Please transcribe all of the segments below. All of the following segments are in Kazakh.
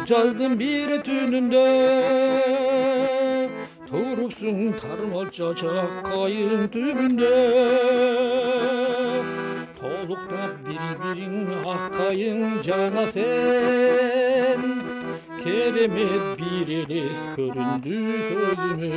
жаздың bir түнінде тұрыпсың тармал чачақ қайың түбінде толықтап бір-бірің аққайың жана сен керемет bir елес көрінді көзіме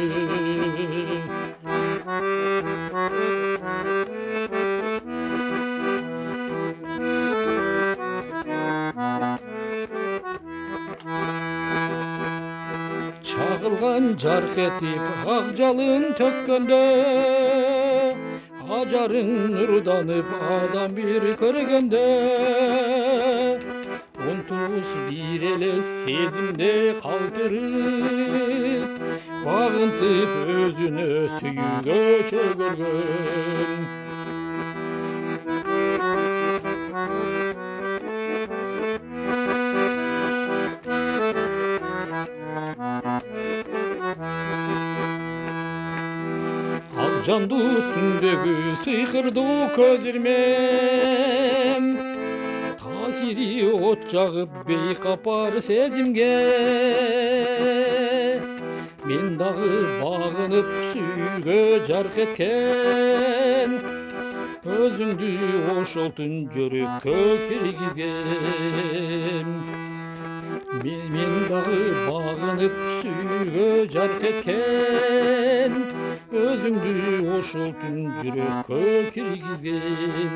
Çağılgan cark etip ақ жалын төккенде ажарың нұрданып адам bir көргенде ұмтылыс bir елес сезімде қалтырып бағынтып өзіне сүйге чөгілген Жанду түндегі сиқырды көзірмем Тасири от жағып бейқапар сезімге Мен дағы бағынып сүйге жарқ еткен Өзіңді ошолтын жүрекке кіргізген Мен дағы бағынып сүйге жарқ еткен Özüngdü oşoltun жүрекке киргизген